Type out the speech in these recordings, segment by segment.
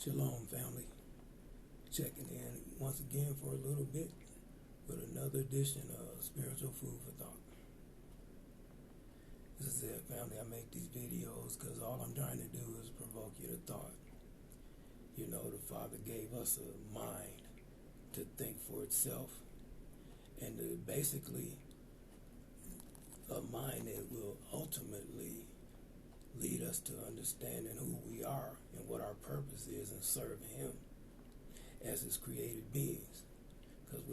Shalom, family. Checking in once again for a little bit with another edition of Spiritual Food for Thought. This is it, family. I make these videos because all I'm trying to do is provoke you to thought. You know, the Father gave us a mind to think for itself, and basically a mind that will ultimately lead us to understanding who we are and what our purpose is in serving Him as His created beings. Because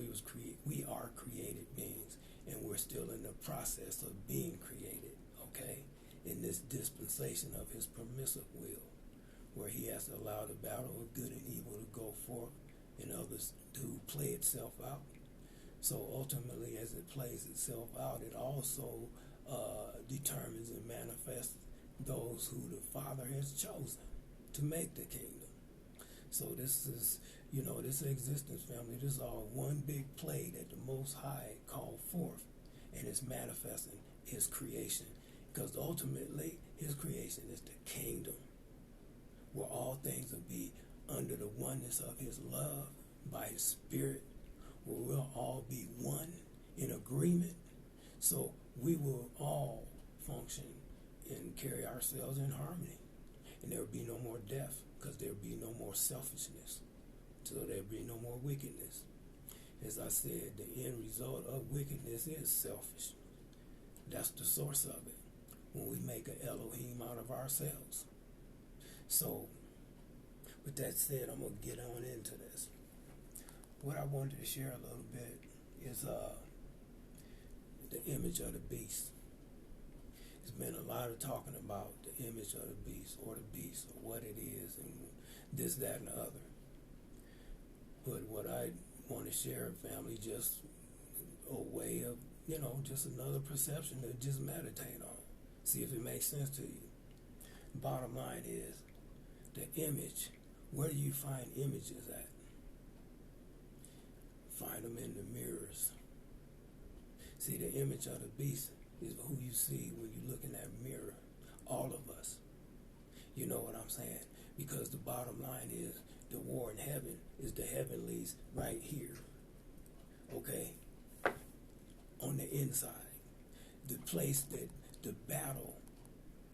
we are created beings, and we're still in the process of being created, okay? In this dispensation of His permissive will, where He has to allow the battle of good and evil to go forth and others to play itself out. So ultimately, as it plays itself out, it also determines and manifests those who the Father has chosen to make the kingdom. So this is, this existence, family, this is all one big play that the Most High called forth, and it's manifesting His creation. Because ultimately, His creation is the kingdom, where all things will be under the oneness of His love by His Spirit, where we'll all be one in agreement. So we will all function and carry ourselves in harmony. And there will be no more death, because there will be no more selfishness. So there will be no more wickedness. As I said, the end result of wickedness is selfishness. That's the source of it, when we make an Elohim out of ourselves. So, with that said, I'm going to get on into this. What I wanted to share a little bit is the image of the beast. There's been a lot of talking about the image of the beast, or the beast, or what it is, and this, that, and the other. But what I want to share, family, just a way of, just another perception to just meditate on. See if it makes sense to you. Bottom line is, the image, where do you find images at? Find them in the mirrors. See, the image of the beast is who you see when you look in that mirror. All of us. You know what I'm saying? Because the bottom line is, the war in heaven is the heavenlies right here. Okay? On the inside. The place that the battle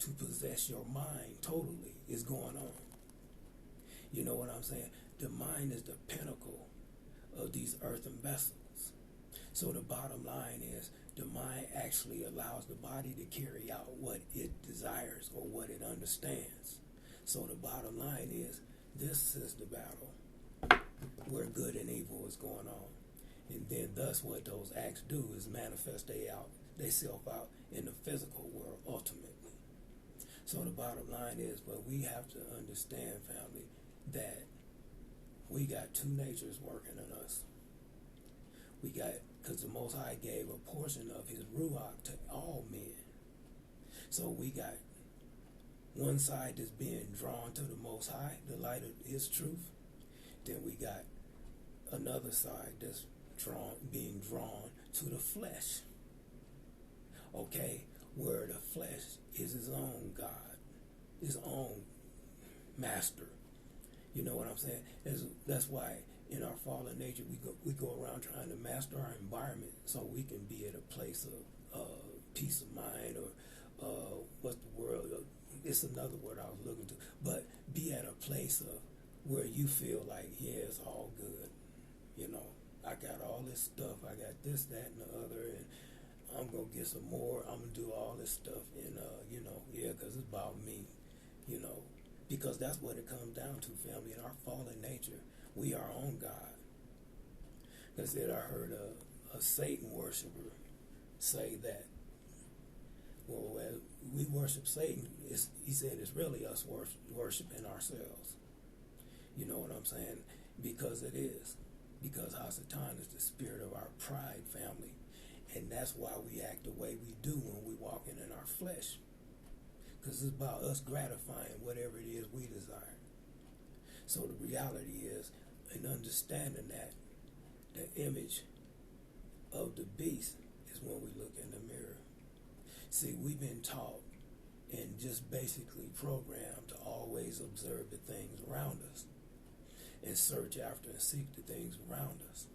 to possess your mind totally is going on. You know what I'm saying? The mind is the pinnacle of these earthen vessels. So the bottom line is, the mind actually allows the body to carry out what it desires or what it understands. So the bottom line is, this is the battle where good and evil is going on. And then thus what those acts do is manifest they self out in the physical world ultimately. So the bottom line is, but we have to understand, family, that we got two natures working in us. Because the Most High gave a portion of His Ruach to all men. So we got one side that's being drawn to the Most High, the light of His truth. Then we got another side that's being drawn to the flesh. Okay? Where the flesh is his own God, his own master. You know what I'm saying? That's why in our fallen nature we go around trying to master our environment so we can be at a place of peace of mind, or what's the word? It's another word I was looking to. But be at a place of where you feel like, yeah, it's all good. I got all this stuff. I got this, that, and the other, and I'm going to get some more. I'm going to do all this stuff, and, because it's about me, because that's what it comes down to, family. In our fallen nature, we are on God. Because I heard a Satan worshiper say that, well, as we worship Satan, he said it's really us worshiping ourselves. You know what I'm saying? Because it is. Because Hasatan is the spirit of our pride, family. And that's why we act the way we do when we're walking in our flesh. Because it's about us gratifying whatever it is we desire. So the reality is, in understanding that, the image of the beast is when we look in the mirror. See, we've been taught and just basically programmed to always observe the things around us. and search after and seek the things around us.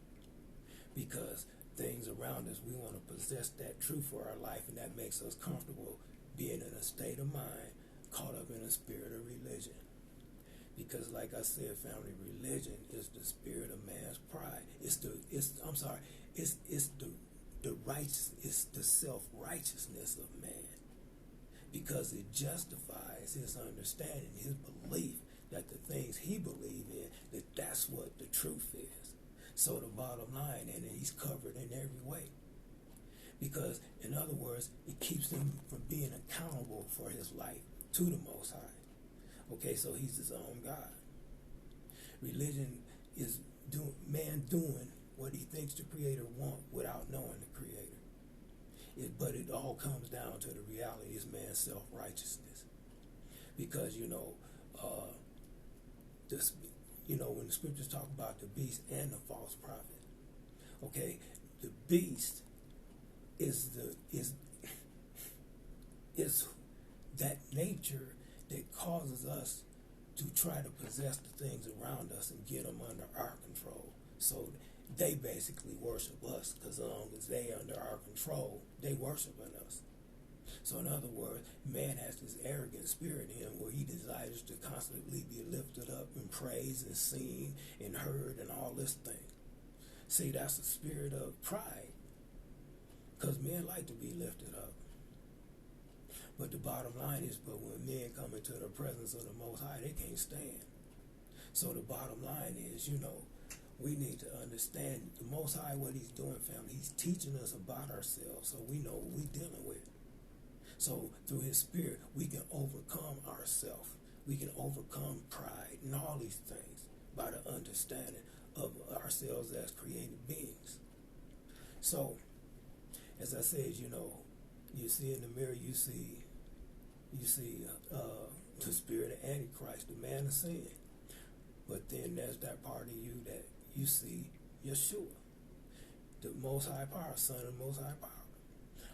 Because things around us, we want to possess that truth for our life, and that makes us comfortable being in a state of mind caught up in a spirit of religion. Because like I said, family, religion is the spirit of man's pride. It's the self-righteousness of man. Because it justifies his understanding, his belief that the things he believes in, that's what the truth is. So the bottom line, and he's covered in every way. Because, in other words, it keeps him from being accountable for his life to the Most High. Okay, so he's his own God. Religion is man doing what he thinks the Creator wants without knowing the Creator. But it all comes down to the reality is man's self-righteousness. Because, when the scriptures talk about the beast and the false prophet, okay, the beast is that nature that causes us to try to possess the things around us and get them under our control. So they basically worship us, because as long as they are under our control, they worshiping us. So in other words, man has this arrogant spirit in him where he desires to constantly be lifted up and praised and seen and heard and all this thing. See, that's the spirit of pride, because men like to be lifted up. But the bottom line is, but when men come into the presence of the Most High, they can't stand. So the bottom line is, we need to understand the Most High, what he's doing, family. He's teaching us about ourselves so we know what we're dealing with. So through his spirit, we can overcome ourselves. We can overcome pride and all these things by the understanding of ourselves as created beings. So, as I said, you see in the mirror, you see the spirit of Antichrist, the man of sin. But then there's that part of you that you see Yeshua, the Most High Power, Son of the Most High Power.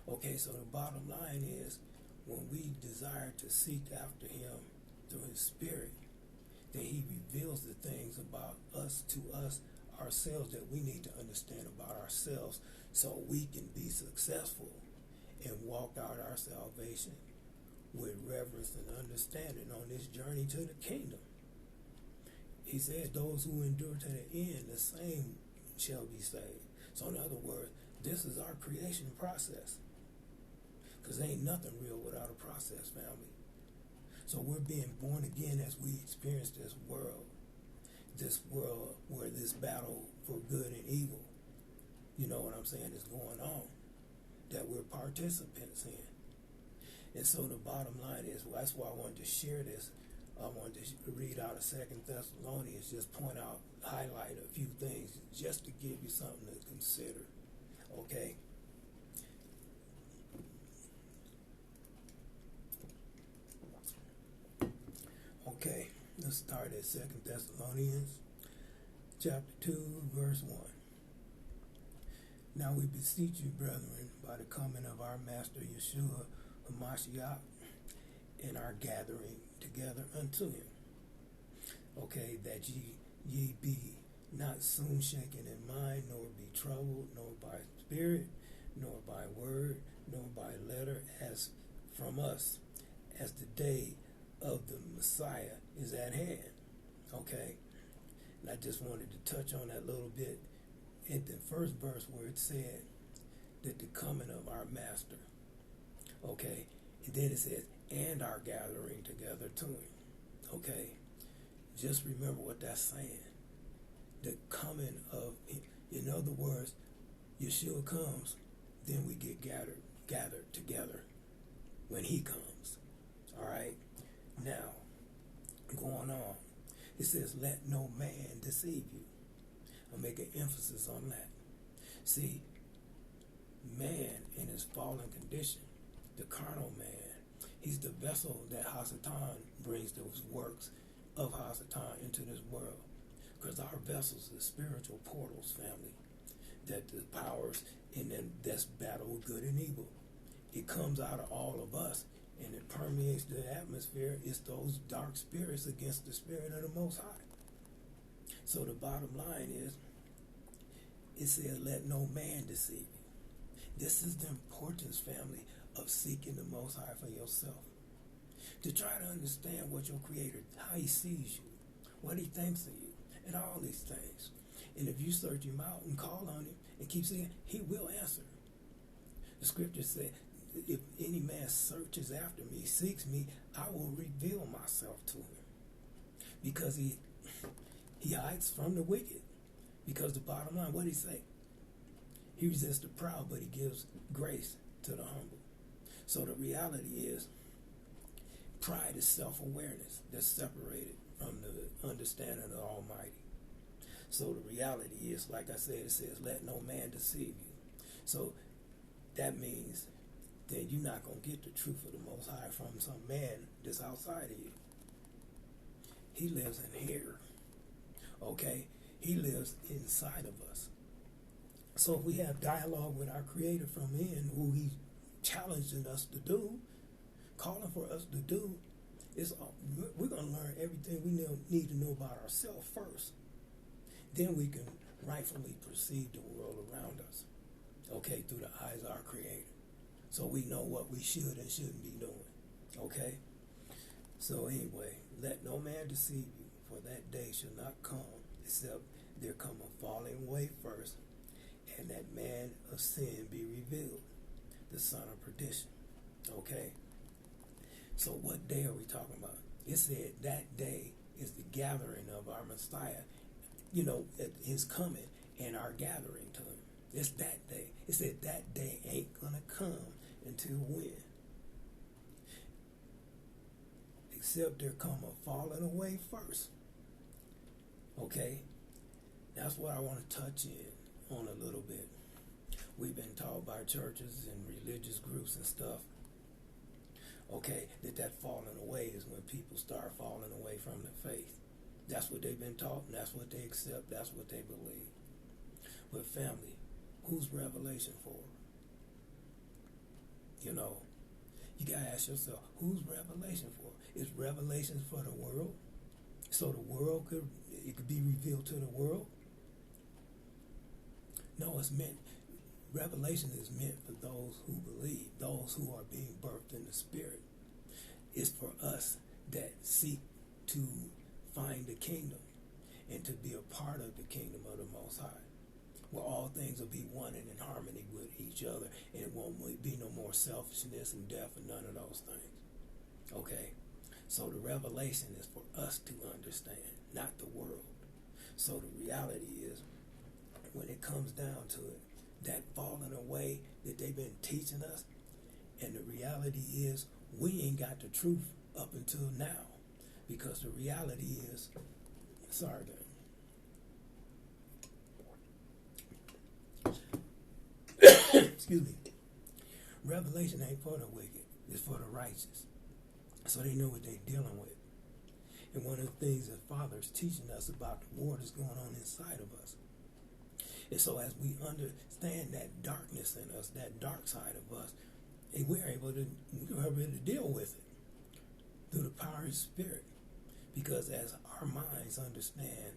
Okay, so the bottom line is, when we desire to seek after him through his spirit, then he reveals the things about us to us, ourselves, that we need to understand about ourselves so we can be successful and walk out our salvation with reverence and understanding on this journey to the kingdom. He said, those who endure to the end, the same shall be saved. So in other words, this is our creation process. Because ain't nothing real without a process, family. So we're being born again as we experience this world where this battle for good and evil, you know what I'm saying, is going on, that we're participants in. And so the bottom line is, that's why I wanted to share this. I wanted to read out of 2 Thessalonians, just highlight a few things, just to give you something to consider. Okay? Okay, let's start at 2 Thessalonians chapter 2, verse 1. Now we beseech you, brethren, by the coming of our Master Yeshua HaMashiach, and our gathering together unto him. Okay, that ye be not soon shaken in mind, nor be troubled, nor by spirit, nor by word, nor by letter, as from us, as the day of the Messiah is at hand. Okay, and I just wanted to touch on that a little bit in the first verse where it said that the coming of our Master. Okay, and then it says, and our gathering together to him. Okay, just remember what that's saying. The coming of, in other words, Yeshua comes, then we get gathered together when he comes. All right, now going on, it says, let no man deceive you. I'll make an emphasis on that. See, man in his fallen condition, the carnal man, he's the vessel that Hasatan brings those works of Hasatan into this world. Because our vessels are spiritual portals, family, that the powers in this battle with good and evil. It comes out of all of us, and it permeates the atmosphere. It's those dark spirits against the spirit of the Most High. So the bottom line is, it says, let no man deceive you. This is the importance, family, of seeking the Most High for yourself. To try to understand what your Creator, how He sees you, what He thinks of you, and all these things. And if you search Him out and call on Him and keep saying, He will answer. The scripture said, if any man searches after me, seeks me, I will reveal myself to him. Because he hides from the wicked. Because the bottom line, what did He say? He resists the proud, but He gives grace to the humble. So the reality is, pride is self-awareness that's separated from the understanding of the Almighty. So the reality is, like I said, it says, let no man deceive you. So that means that you're not going to get the truth of the Most High from some man that's outside of you. He lives in here. Okay? He lives inside of us. So if we have dialogue with our Creator from in, who He's challenging us to do, calling for us to do, we're going to learn everything we need to know about ourselves first. Then we can rightfully perceive the world around us, okay, through the eyes of our Creator. So we know what we should and shouldn't be doing, okay? So anyway, let no man deceive you, for that day shall not come, except there come a falling away first, and that man of sin be revealed, the son of perdition, okay? So what day are we talking about? It said that day is the gathering of our Messiah, His coming and our gathering to Him. It's that day. It said that day ain't going to come until when? Except there come a falling away first. Okay? That's what I want to touch in on a little bit. We've been taught by churches and religious groups and stuff, okay, that falling away is when people start falling away from the faith. That's what they've been taught, and that's what they accept, that's what they believe. But family, who's revelation for? You gotta ask yourself, who's revelation for? Is revelation for the world? So the world could be revealed to the world? No, revelation is meant for those who believe, those who are being birthed in the Spirit. It's for us that seek to find the kingdom and to be a part of the kingdom of the Most High, where all things will be one and in harmony with each other, and it won't be no more selfishness and death and none of those things. Okay? So the revelation is for us to understand, not the world. So the reality is, when it comes down to it, that falling away that they've been teaching us, and the reality is, we ain't got the truth up until now, because the reality is, excuse me, revelation ain't for the wicked, it's for the righteous, so they know what they're dealing with. And one of the things that Father is teaching us about the war that's going on inside of us. And so as we understand that darkness in us, that dark side of us, and we're able to deal with it through the power of His Spirit. Because as our minds understand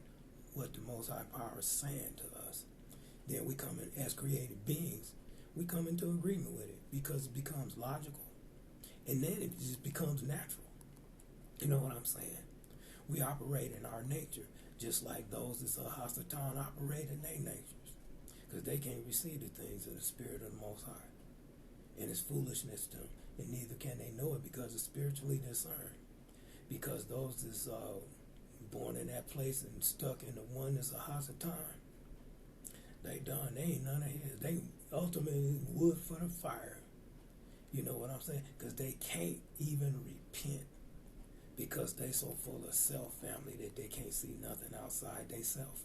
what the Most High Power is saying to us, then we come in, as created beings, we come into agreement with it, because it becomes logical. And then it just becomes natural. You know what I'm saying? We operate in our nature, just like those that's a Hasatan operate in their natures. Because they can't receive the things of the Spirit of the Most High. And it's foolishness to them. And neither can they know it, because it's spiritually discerned. Because those that's born in that place and stuck in the one that's a Hasatan, they done. They ain't none of His. They ultimately wood for the fire. You know what I'm saying? Because they can't even repent. Because they so full of self, family, that they can't see nothing outside they self.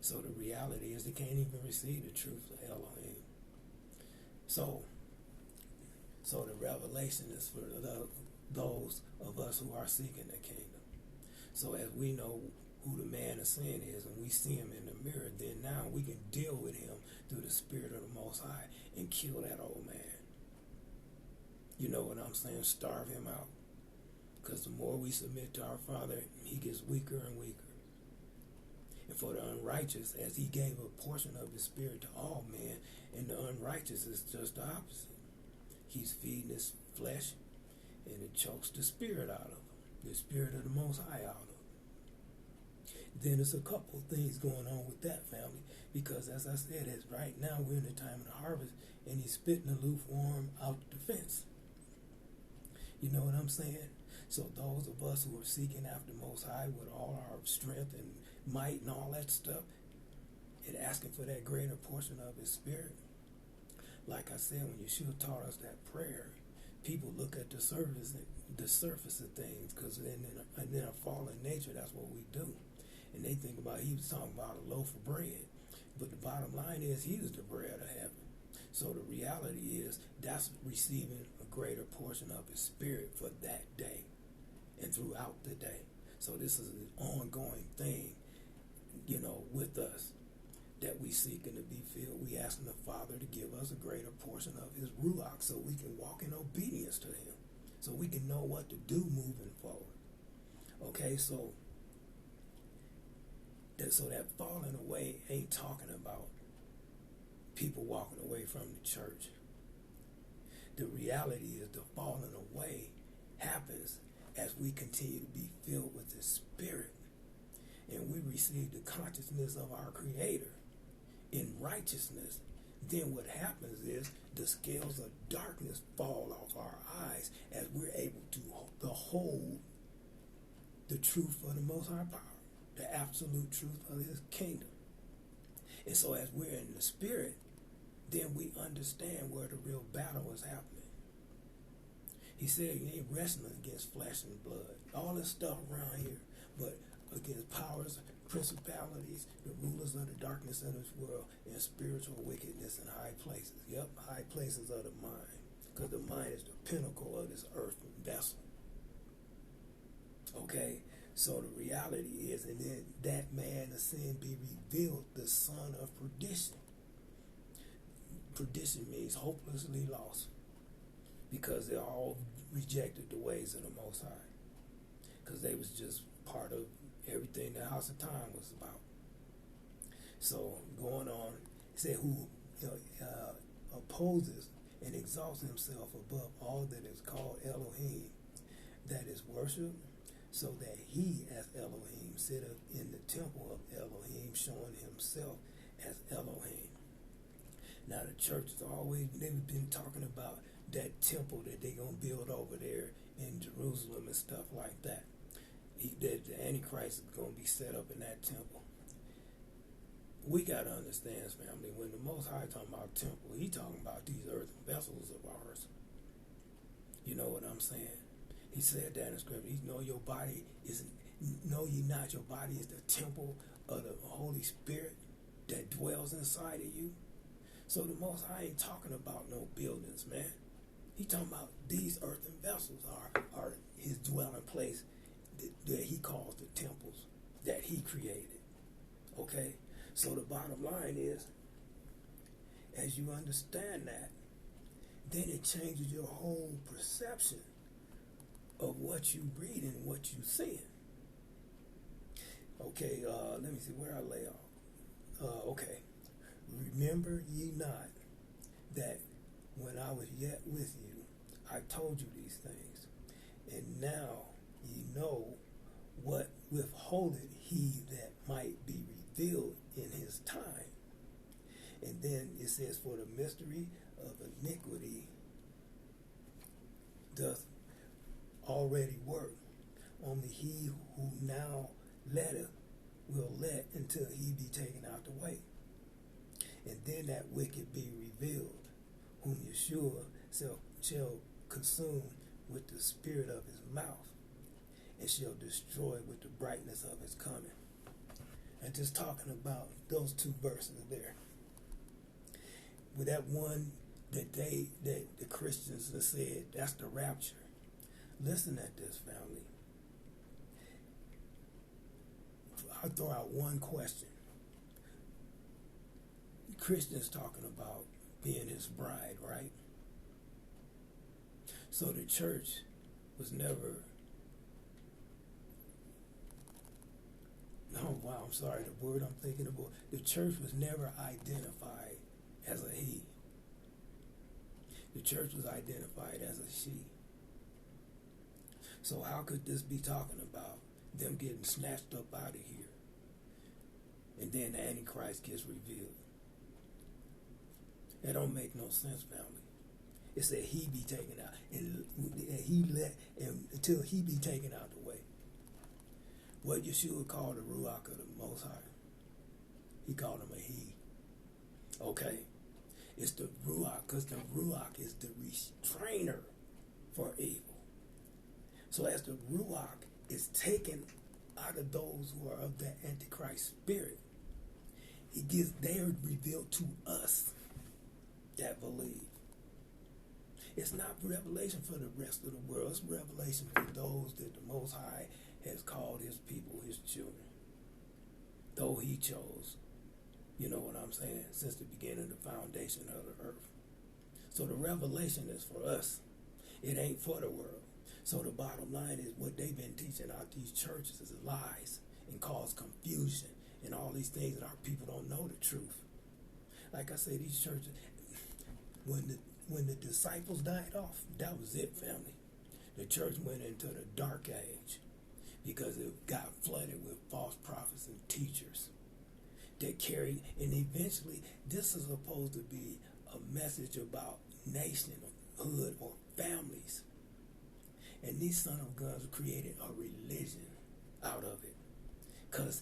So the reality is they can't even receive the truth of Elohim. So the revelation is for those of us who are seeking the kingdom. So as we know who the man of sin is, and we see him in the mirror, then now we can deal with him through the Spirit of the Most High and kill that old man. You know what I'm saying? Starve him out. Because the more we submit to our Father, he gets weaker and weaker. And for the unrighteous, as he gave a portion of his spirit to all men, and the unrighteous is just the opposite. He's feeding his flesh, and it chokes the spirit out of him, the spirit of the Most High out of him. Then there's a couple of things going on with that, family, because as I said, as right now we're in the time of the harvest, and he's spitting the lukewarm out the fence. You know what I'm saying? So those of us who are seeking after the Most High with all our strength and might and all that stuff, and asking for that greater portion of his spirit, like I said, when Yeshua taught us that prayer, people look at the surface of things, because in our fallen nature, that's what we do. And they think about, he was talking about a loaf of bread. But the bottom line is, he is the bread of heaven. So the reality is, that's receiving a greater portion of his spirit for that day and throughout the day. So this is an ongoing thing, with us, that we seeking to be filled. We asking the Father to give us a greater portion of his Ruach so we can walk in obedience to him, so we can know what to do moving forward. Okay, so that falling away ain't talking about people walking away from the church. The reality is, the falling away happens as we continue to be filled with the Spirit, and we receive the consciousness of our Creator in righteousness. Then what happens is, the scales of darkness fall off our eyes as we're able to behold the truth of the Most High power, the absolute truth of his kingdom. And so as we're in the Spirit, then we understand where the real battle is happening. He said you ain't wrestling against flesh and blood, all this stuff around here, but against powers, principalities, the rulers of the darkness of this world, and spiritual wickedness in high places. Yep, high places of the mind, because the mind is the pinnacle of this earthen vessel. Okay, so the reality is, and then that man of sin be revealed, the son of perdition. Perdition means hopelessly lost, because they all rejected the ways of the Most High, because they was just part of everything the House of Time was about. So going on, he said, who opposes and exalts himself above all that is called Elohim, that is worship, so that he as Elohim sitteth in the temple of Elohim, showing himself as Elohim. Now the church has always been talking about that temple that they're going to build over there in Jerusalem and stuff like that. That the Antichrist is going to be set up in that temple. We got to understand, family, when the Most High talking about temple, he talking about these earthen vessels of ours. You know what I'm saying? He said that in scripture. Know your body is, know ye not your body is the temple of the Holy Spirit that dwells inside of you. So the Most High ain't talking about no buildings, man. He talking about these earthen vessels are his dwelling place that he calls the temples that he created. Okay? So the bottom line is, as you understand that, then it changes your whole perception of what you read and what you see. Okay, let me see where I lay off. Okay. Remember ye not that when I was yet with you, I told you these things, and now ye know what withholdeth he that might be revealed in his time. And then it says, for the mystery of iniquity doth already work. Only he who now letteth will let until he be taken out the way. And then that wicked be revealed, whom Yeshua shall consume with the spirit of his mouth, and shall destroy with the brightness of his coming. And just talking about those two verses there. With that one that the Christians have said, that's the rapture. Listen at this, family. I'll throw out one question. Christians talking about being his bride, right? So the church was never, wow, I'm sorry, the word I'm thinking about, the church was never identified as a he. The church was identified as a she. So how could this be talking about them getting snatched up out of here? And then the Antichrist gets revealed. That don't make no sense, family. It said he be taken out, and until he be taken out the way. What Yeshua called the Ruach of the Most High, he called him a he. Okay, it's the Ruach, because the Ruach is the restrainer for evil. So as the Ruach is taken out of those who are of the Antichrist spirit, they are revealed to us that believe. It's not revelation for the rest of the world. It's revelation for those that the Most High has called his people, his children. Though he chose, you know what I'm saying, since the beginning of the foundation of the earth. So the revelation is for us. It ain't for the world. So the bottom line is what they've been teaching out these churches is lies and cause confusion and all these things that our people don't know the truth. Like I say, these churches, when the disciples died off, that was it, family. The church went into the dark age because it got flooded with false prophets and teachers that carried, and eventually this is supposed to be a message about nationhood or families. And these son of guns created a religion out of it. Because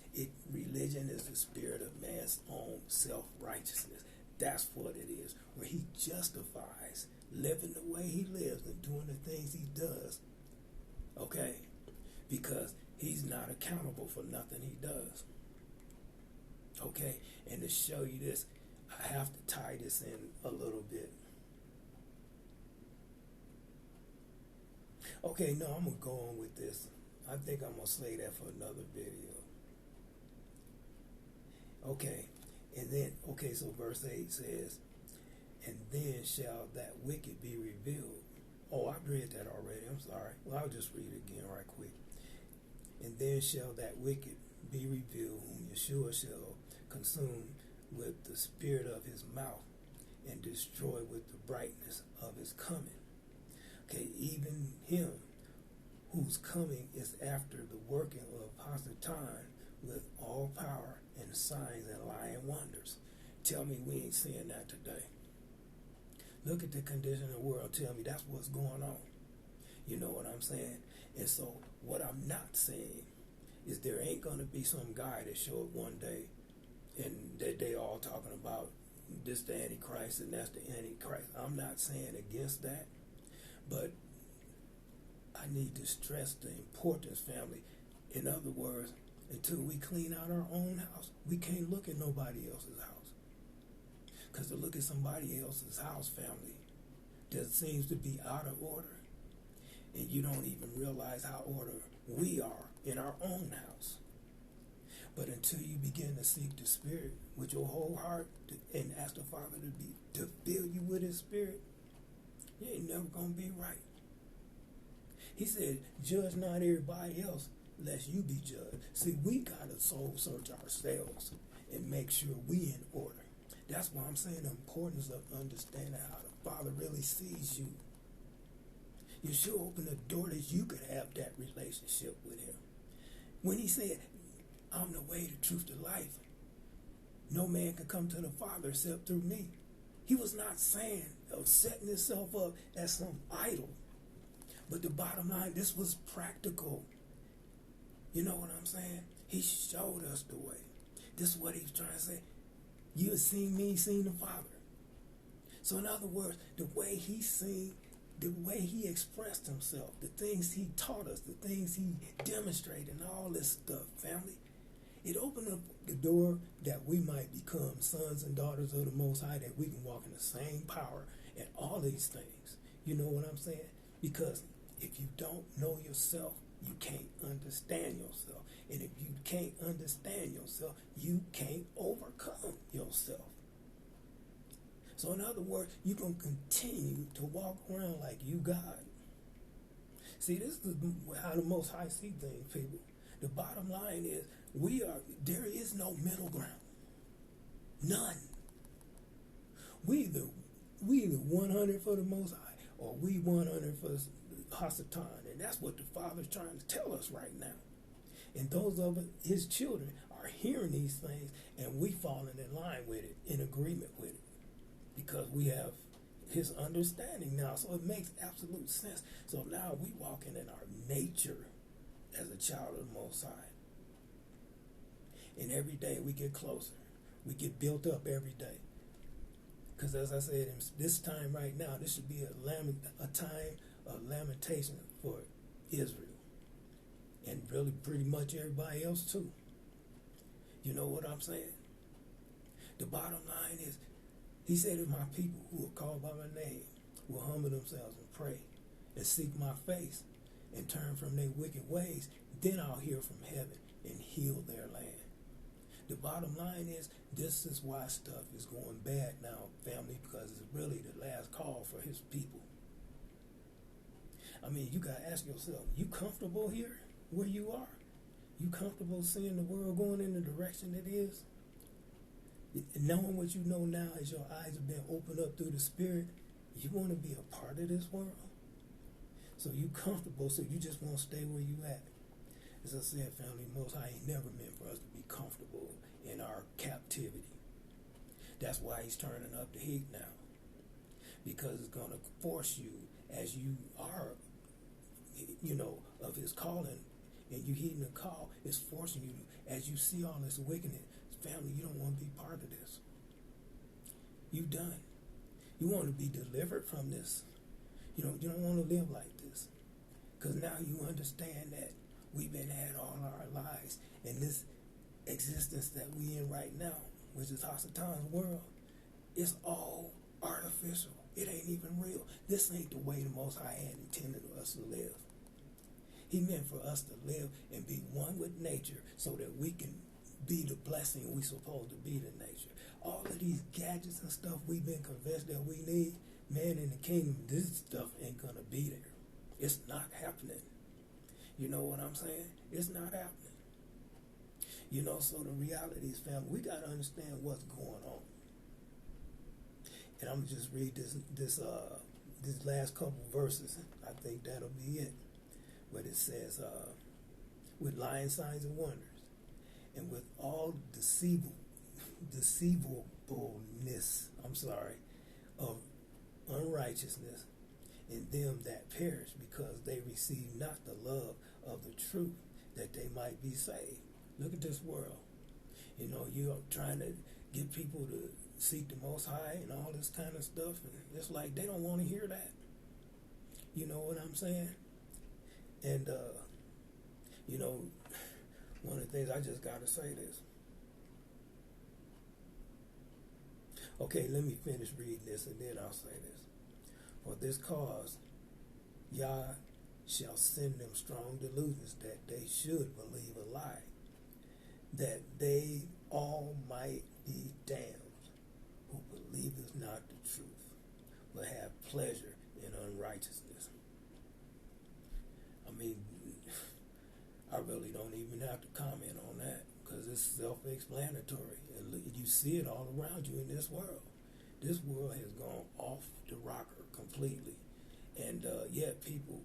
religion is the spirit of man's own self-righteousness. That's what it is. Where he justifies living the way he lives and doing the things he does. Okay? Because he's not accountable for nothing he does. Okay? And to show you this, I have to tie this in a little bit. Okay, no, I'm going to go on with this. I think I'm going to say that for another video. Okay, and then, so verse 8 says, and then shall that wicked be revealed. Oh, I've read that already. I'm sorry. Well, I'll just read it again right quick. And then shall that wicked be revealed, whom Yeshua shall consume with the spirit of his mouth and destroy with the brightness of his coming. Okay, even him whose coming is after the working of Hasatan with all power and signs and lying wonders. Tell me we ain't seeing that today. Look at the condition of the world. Tell me that's what's going on. You know what I'm saying? And so what I'm not saying is there ain't going to be some guy that show up one day and that they all talking about this the Antichrist and that's the Antichrist. I'm not saying against that. But I need to stress the importance, family. In other words, until we clean out our own house, we can't look at nobody else's house. Because to look at somebody else's house, family, that seems to be out of order. And you don't even realize how order we are in our own house. But until you begin to seek the Spirit with your whole heart and ask the Father to fill you with his Spirit, you ain't never going to be right. He said, judge not everybody else, lest you be judged. See, we got to soul search ourselves and make sure we in order. That's why I'm saying the importance of understanding how the Father really sees you. You should open the door that you could have that relationship with him. When he said, I'm the way, the truth, the life, no man can come to the Father except through me. He was not saying of setting himself up as some idol. But the bottom line, this was practical. You know what I'm saying? He showed us the way. This is what he's trying to say. You have seen me, seen the Father. So in other words, the way he seen, the way he expressed himself, the things he taught us, the things he demonstrated, and all this stuff, family, it opened up the door that we might become sons and daughters of the Most High, that we can walk in the same power and all these things. You know what I'm saying? Because if you don't know yourself, you can't understand yourself. And if you can't understand yourself, you can't overcome yourself. So in other words, you're going to continue to walk around like you God. See, this is how the Most High see things, people. The bottom line is, There is no middle ground. None. We either 100 for the Most High, or we 100 for Hasatan. And that's what the Father's trying to tell us right now. And those of his children are hearing these things, and we falling in line with it, in agreement with it, because we have his understanding now. So it makes absolute sense. So now we walking in our nature as a child of the Most High. And every day we get closer. We get built up every day. Because as I said, in this time right now, this should be a time of lamentation for Israel. And really pretty much everybody else too. You know what I'm saying? The bottom line is, he said, if my people who are called by my name will humble themselves and pray and seek my face and turn from their wicked ways, then I'll hear from heaven and heal their land. The bottom line is, this is why stuff is going bad now, family, because it's really the last call for his people. I mean, you got to ask yourself, you comfortable here where you are? You comfortable seeing the world going in the direction it is? Knowing what you know now as your eyes have been opened up through the Spirit, you want to be a part of this world. So you comfortable, so you just want to stay where you at. As I said, family, Most High ain't never meant for us to be comfortable in our captivity. That's why he's turning up the heat now. Because it's going to force you, as you are, of his calling, and you heeding the call, it's forcing you, as you see all this wickedness, family, you don't want to be part of this. You done. You want to be delivered from this. You don't want to live like this. Because now you understand that we've been had all our lives, and this existence that we in right now, which is Hasatan's world, it's all artificial. It ain't even real. This ain't the way the Most High had intended us to live. He meant for us to live and be one with nature so that we can be the blessing we supposed to be to nature. All of these gadgets and stuff we've been convinced that we need, man, in the kingdom, this stuff ain't going to be there. It's not happening. You know what I'm saying? It's not happening. So the reality is, family, we got to understand what's going on. And I'm going to just read this last couple verses. I think that'll be it. But it says, with lying signs and wonders, and with all deceivableness, of unrighteousness in them that perish, because they receive not the love of the truth, that they might be saved. Look at this world. You're trying to get people to seek the Most High and all this kind of stuff, and it's like they don't want to hear that. You know what I'm saying? And, one of the things, I just got to say this. Okay, let me finish reading this, and then I'll say this. For this cause, Yah shall send them strong delusions, that they should believe a lie, that they all might be damned, who believeth not the truth, but have pleasure in unrighteousness. I mean, I really don't even have to comment on that, because it's self-explanatory. You see it all around you in this world. This world has gone off the rocker completely. And yet people,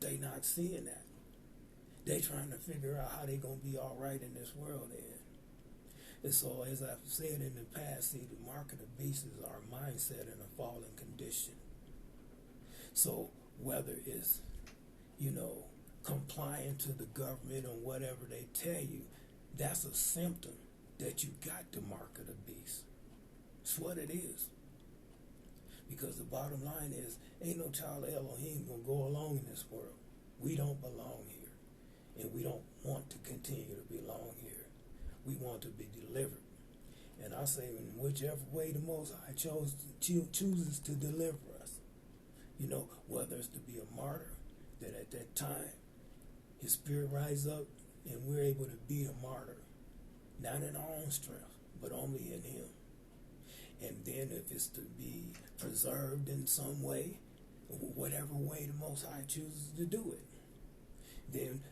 they not seeing that. They trying to figure out how they going to be all right in this world. And so, as I've said in the past, see, the mark of the beast is our mindset in a fallen condition. So whether it's, complying to the government or whatever they tell you, that's a symptom that you got the mark of the beast. It's what it is. Because the bottom line is, ain't no child of Elohim going to go along in this world. We don't belong here. And we don't want to continue to belong here. We want to be delivered. And I say, in whichever way the Most High chooses to deliver us, whether it's to be a martyr, that at that time his spirit rises up and we're able to be a martyr, not in our own strength, but only in him. And then if it's to be preserved in some way, whatever way the Most High chooses to do it, then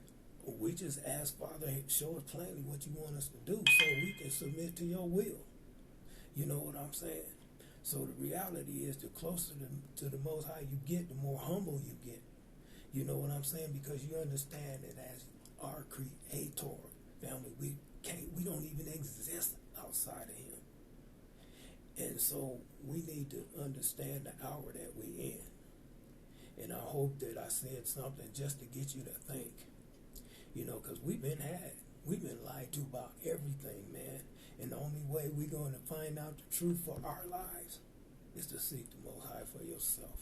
we just ask, Father, hey, show us plainly what you want us to do so we can submit to your will. You know what I'm saying? So the reality is, the closer to the Most High you get, the more humble you get. You know what I'm saying? Because you understand that as our Creator, family, we don't even exist outside of Him. And so we need to understand the hour that we're in. And I hope that I said something just to get you to think. You know, because we've been lied to about everything, man. And the only way we're going to find out the truth for our lives is to seek the Most High for yourself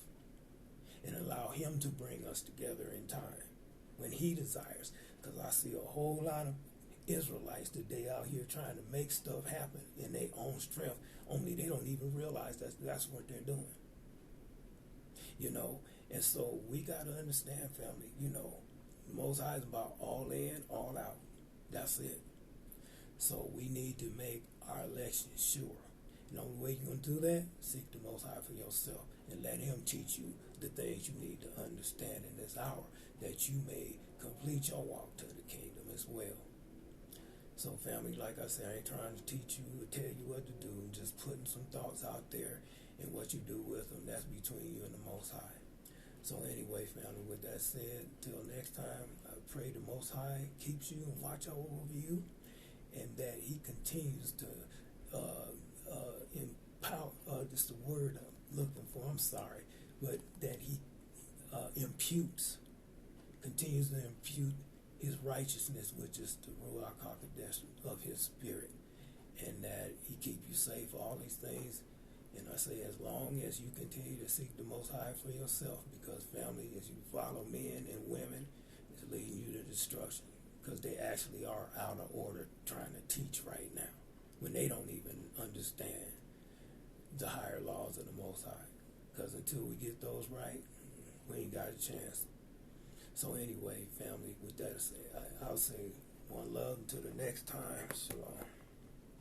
and allow Him to bring us together in time when He desires. Because I see a whole lot of Israelites today out here trying to make stuff happen in their own strength, only they don't even realize that that's what they're doing. You know, and so we got to understand, family, you know, the Most High is about all in, all out. That's it. So we need to make our election sure. And the only way you're going to do that, seek the Most High for yourself and let Him teach you the things you need to understand in this hour, that you may complete your walk to the kingdom as well. So family, like I said, I ain't trying to teach you or tell you what to do. I'm just putting some thoughts out there, and what you do with them, that's between you and the Most High. So anyway, family, with that said, till next time, I pray the Most High keeps you and watch over you, and that He continues to empower, this is the word I'm looking for, I'm sorry, but that He continues to impute His righteousness, which is the Ruach HaKodesh of His Spirit, and that He keep you safe, all these things. And I say, as long as you continue to seek the Most High for yourself, because family, as you follow men and women, is leading you to destruction, because they actually are out of order trying to teach right now, when they don't even understand the higher laws of the Most High. Because until we get those right, we ain't got a chance. So anyway, family, with that said, I'll say one love until the next time. Shalom.